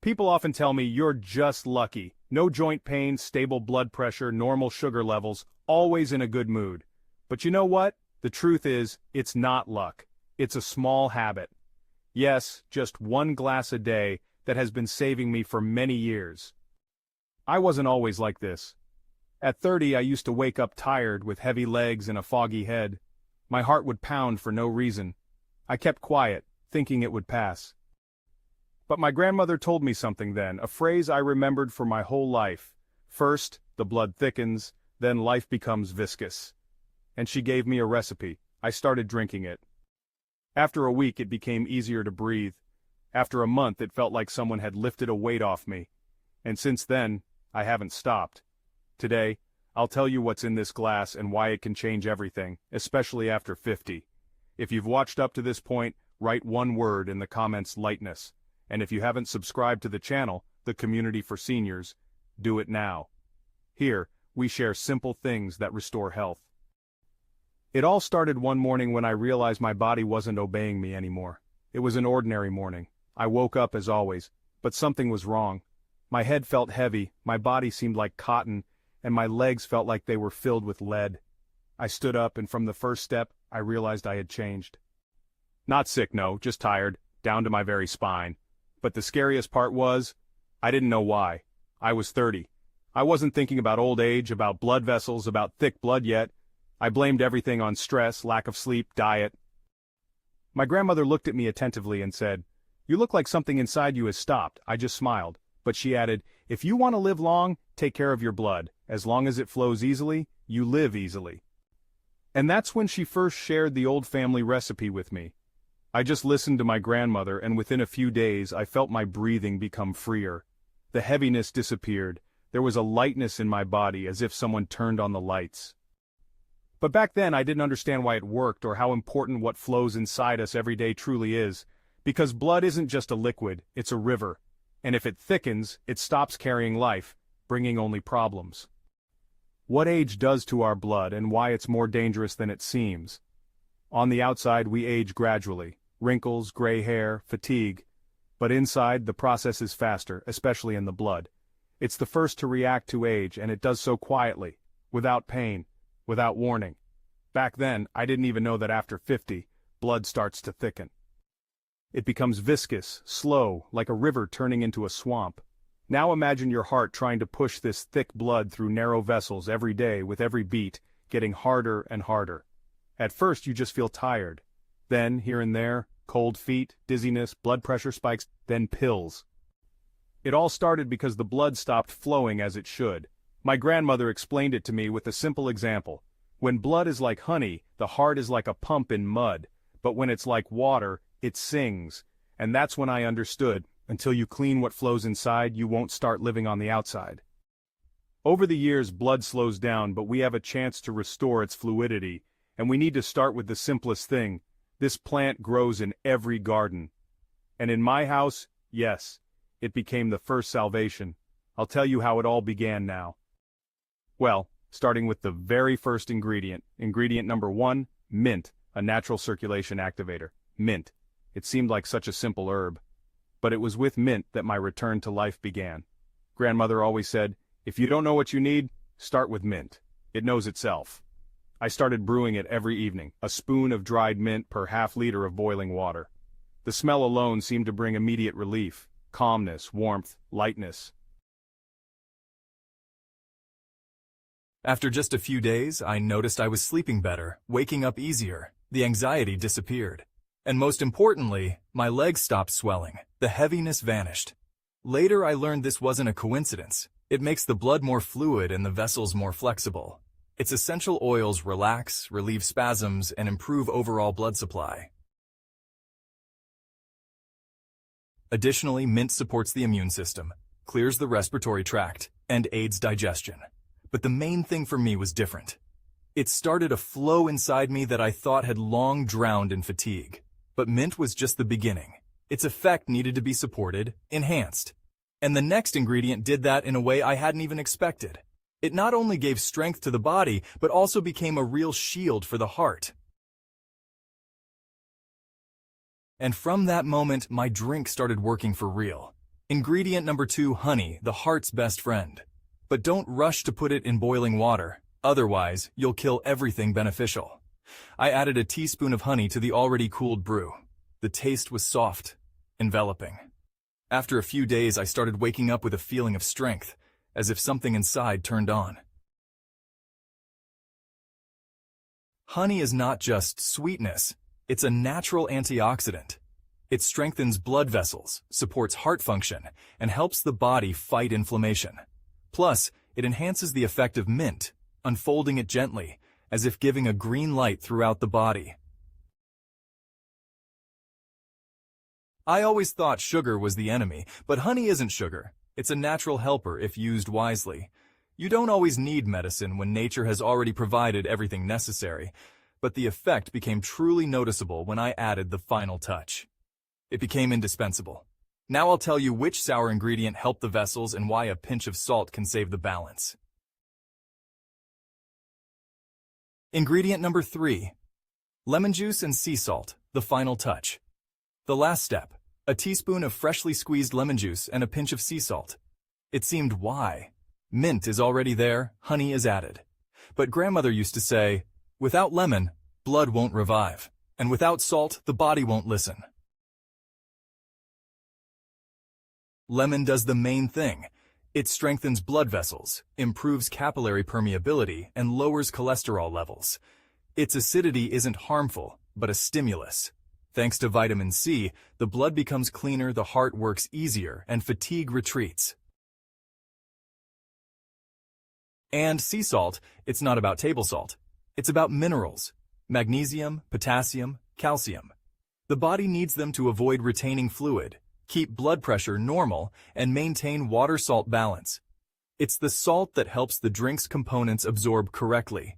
People often tell me you're just lucky. No joint pain, stable blood pressure, normal sugar levels, always in a good mood. But you know what? The truth is, it's not luck. It's a small habit. Yes, just one glass a day that has been saving me for many years. I wasn't always like this. At 30, I used to wake up tired with heavy legs and a foggy head. My heart would pound for no reason. I kept quiet, thinking it would pass. But my grandmother told me something then, a phrase I remembered for my whole life. First, the blood thickens, then life becomes viscous. And she gave me a recipe. I started drinking it. After a week, it became easier to breathe. After a month, it felt like someone had lifted a weight off me. And since then, I haven't stopped. Today, I'll tell you what's in this glass and why it can change everything, especially after 50. If you've watched up to this point, write one word in the comments: lightness. And if you haven't subscribed to the channel, the Community for Seniors, do it now. Here, we share simple things that restore health. It all started one morning when I realized my body wasn't obeying me anymore. It was an ordinary morning. I woke up as always, but something was wrong. My head felt heavy, my body seemed like cotton, and my legs felt like they were filled with lead. I stood up, and from the first step, I realized I had changed. Not sick, no, just tired, down to my very spine. But the scariest part was, I didn't know why. I was 30. I wasn't thinking about old age, about blood vessels, about thick blood yet. I blamed everything on stress, lack of sleep, diet. My grandmother looked at me attentively and said, "You look like something inside you has stopped." I just smiled, but she added, "If you want to live long, take care of your blood. As long as it flows easily, you live easily." And that's when she first shared the old family recipe with me. I just listened to my grandmother, and within a few days I felt my breathing become freer. The heaviness disappeared. There was a lightness in my body, as if someone turned on the lights. But back then I didn't understand why it worked or how important what flows inside us every day truly is. Because blood isn't just a liquid, it's a river. And if it thickens, it stops carrying life, bringing only problems. What age does to our blood and why it's more dangerous than it seems. On the outside we age gradually. Wrinkles, gray hair, fatigue. But inside the process is faster, especially in the blood. It's the first to react to age, and it does so quietly, without pain, without warning. Back then, I didn't even know that after 50, blood starts to thicken. It becomes viscous, slow, like a river turning into a swamp. Now imagine your heart trying to push this thick blood through narrow vessels every day with every beat, getting harder and harder. At first you just feel tired. Then, here and there, cold feet, dizziness, blood pressure spikes, then pills. It all started because the blood stopped flowing as it should. My grandmother explained it to me with a simple example. When blood is like honey, the heart is like a pump in mud. But when it's like water, it sings. And that's when I understood, until you clean what flows inside, you won't start living on the outside. Over the years, blood slows down, but we have a chance to restore its fluidity. And we need to start with the simplest thing. This plant grows in every garden. And in my house, yes, it became the first salvation. I'll tell you how it all began now. Well, starting with the very first ingredient. Ingredient number 1, mint, a natural circulation activator. Mint. It seemed like such a simple herb. But it was with mint that my return to life began. Grandmother always said, if you don't know what you need, start with mint. It knows itself. I started brewing it every evening, a spoon of dried mint per half-liter of boiling water. The smell alone seemed to bring immediate relief, calmness, warmth, lightness. After just a few days, I noticed I was sleeping better, waking up easier. The anxiety disappeared. And most importantly, my legs stopped swelling. The heaviness vanished. Later, I learned this wasn't a coincidence. It makes the blood more fluid and the vessels more flexible. Its essential oils relax, relieve spasms, and improve overall blood supply. Additionally, mint supports the immune system, clears the respiratory tract, and aids digestion. But the main thing for me was different. It started a flow inside me that I thought had long drowned in fatigue. But mint was just the beginning. Its effect needed to be supported, enhanced. And the next ingredient did that in a way I hadn't even expected. It not only gave strength to the body, but also became a real shield for the heart. And from that moment, my drink started working for real. Ingredient number 2, honey, the heart's best friend. But don't rush to put it in boiling water, otherwise you'll kill everything beneficial. I added a teaspoon of honey to the already cooled brew. The taste was soft, enveloping. After a few days, I started waking up with a feeling of strength, as if something inside turned on. Honey is not just sweetness, it's a natural antioxidant. It strengthens blood vessels, supports heart function, and helps the body fight inflammation. Plus, it enhances the effect of mint, unfolding it gently, as if giving a green light throughout the body. I always thought sugar was the enemy, but honey isn't sugar. It's a natural helper if used wisely. You don't always need medicine when nature has already provided everything necessary, but the effect became truly noticeable when I added the final touch. It became indispensable. Now I'll tell you which sour ingredient helped the vessels and why a pinch of salt can save the balance. Ingredient number 3. Lemon juice and sea salt, the final touch. The last step, a teaspoon of freshly squeezed lemon juice and a pinch of sea salt. It seemed why? Mint is already there, honey is added. But grandmother used to say, without lemon, blood won't revive, and without salt, the body won't listen. Lemon does the main thing. It strengthens blood vessels, improves capillary permeability, and lowers cholesterol levels. Its acidity isn't harmful, but a stimulus. Thanks to vitamin C, the blood becomes cleaner, the heart works easier, and fatigue retreats. And sea salt, it's not about table salt. It's about minerals, magnesium, potassium, calcium. The body needs them to avoid retaining fluid, keep blood pressure normal, and maintain water-salt balance. It's the salt that helps the drink's components absorb correctly.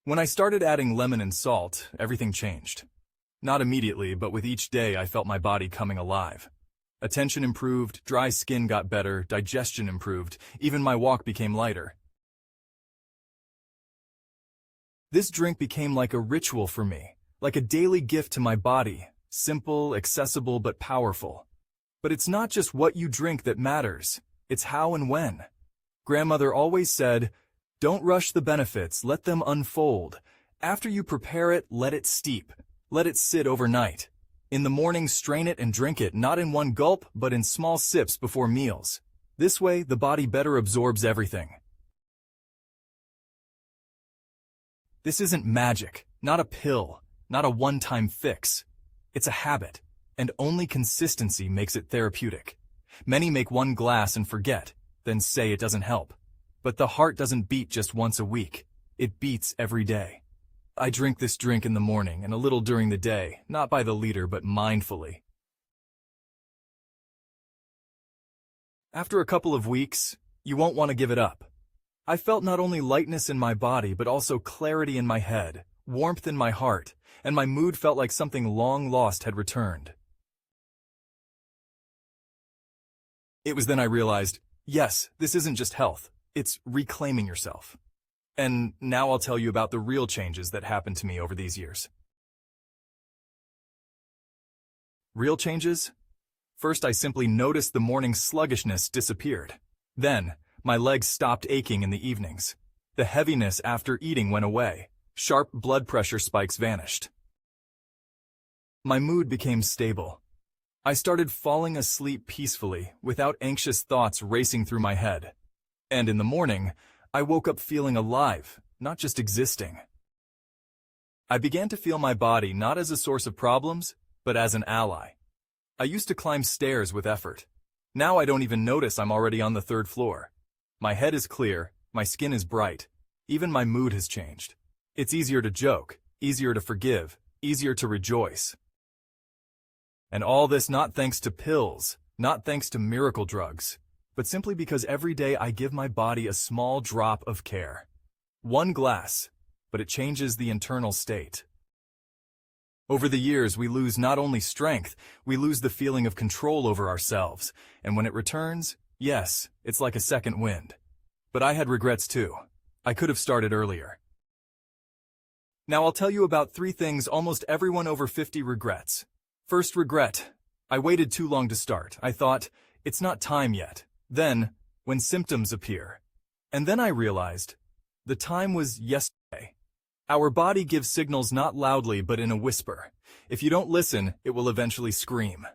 When I started adding lemon and salt, everything changed. Not immediately, but with each day I felt my body coming alive. Attention improved, dry skin got better, digestion improved, even my walk became lighter. This drink became like a ritual for me, like a daily gift to my body, simple, accessible, but powerful. But it's not just what you drink that matters, it's how and when. Grandmother always said, don't rush the benefits, let them unfold. After you prepare it, let it steep. Let it sit overnight. In the morning, strain it and drink it, not in one gulp, but in small sips before meals. This way, the body better absorbs everything. This isn't magic, not a pill, not a one-time fix. It's a habit, and only consistency makes it therapeutic. Many make one glass and forget, then say it doesn't help. But the heart doesn't beat just once a week. It beats every day. I drink this drink in the morning and a little during the day, not by the liter but mindfully. After a couple of weeks, you won't want to give it up. I felt not only lightness in my body but also clarity in my head, warmth in my heart, and my mood felt like something long lost had returned. It was then I realized, yes, this isn't just health. It's reclaiming yourself. And now I'll tell you about the real changes that happened to me over these years. Real changes? First, I simply noticed the morning sluggishness disappeared. Then, my legs stopped aching in the evenings. The heaviness after eating went away. Sharp blood pressure spikes vanished. My mood became stable. I started falling asleep peacefully, without anxious thoughts racing through my head. And in the morning, I woke up feeling alive, not just existing. I began to feel my body not as a source of problems, but as an ally. I used to climb stairs with effort. Now I don't even notice I'm already on the 3rd floor. My head is clear, my skin is bright, even my mood has changed. It's easier to joke, easier to forgive, easier to rejoice. And all this not thanks to pills, not thanks to miracle drugs, but simply because every day I give my body a small drop of care. One glass, but it changes the internal state. Over the years, we lose not only strength, we lose the feeling of control over ourselves, and when it returns, yes, it's like a second wind. But I had regrets too. I could have started earlier. Now I'll tell you about 3 things almost everyone over 50 regrets. First regret, I waited too long to start. I thought, it's not time yet. Then, when symptoms appear. And then I realized, the time was yesterday. Our body gives signals not loudly but in a whisper. If you don't listen, it will eventually scream.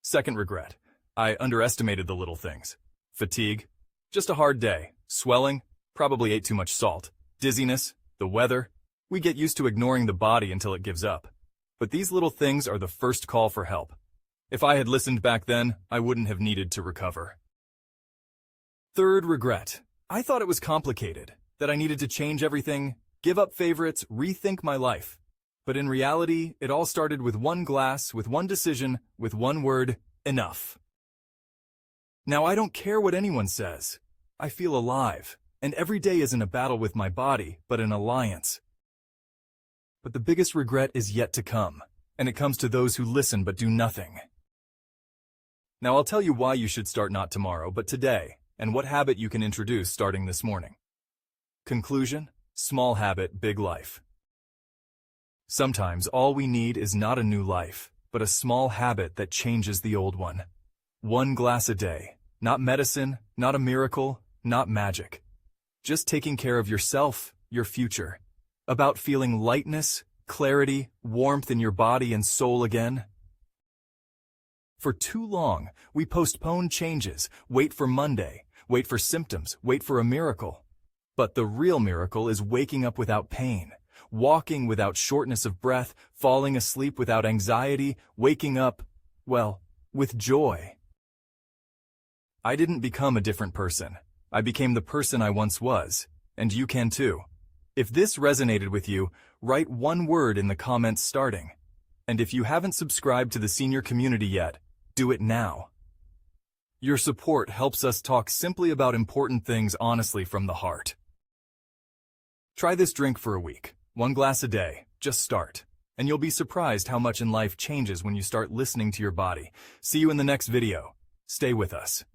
Second regret. I underestimated the little things. Fatigue. Just a hard day. Swelling. Probably ate too much salt. Dizziness. The weather. We get used to ignoring the body until it gives up. But these little things are the first call for help. If I had listened back then, I wouldn't have needed to recover. Third regret. I thought it was complicated, that I needed to change everything, give up favorites, rethink my life. But in reality, it all started with one glass, with one decision, with one word, enough. Now I don't care what anyone says. I feel alive, and every day isn't a battle with my body, but an alliance. But the biggest regret is yet to come, and it comes to those who listen but do nothing. Now I'll tell you why you should start not tomorrow, but today, and what habit you can introduce starting this morning. Conclusion: small habit, big life. Sometimes all we need is not a new life, but a small habit that changes the old one. One glass a day. Not medicine, not a miracle, not magic. Just taking care of yourself, your future. About feeling lightness, clarity, warmth in your body and soul again. For too long, we postpone changes, wait for Monday, wait for symptoms, wait for a miracle. But the real miracle is waking up without pain, walking without shortness of breath, falling asleep without anxiety, waking up, well, with joy. I didn't become a different person. I became the person I once was, and you can too. If this resonated with you, write one word in the comments starting. And if you haven't subscribed to the senior community yet, do it now. Your support helps us talk simply about important things honestly from the heart. Try this drink for a week. 1 glass a day. Just start. And you'll be surprised how much in life changes when you start listening to your body. See you in the next video. Stay with us.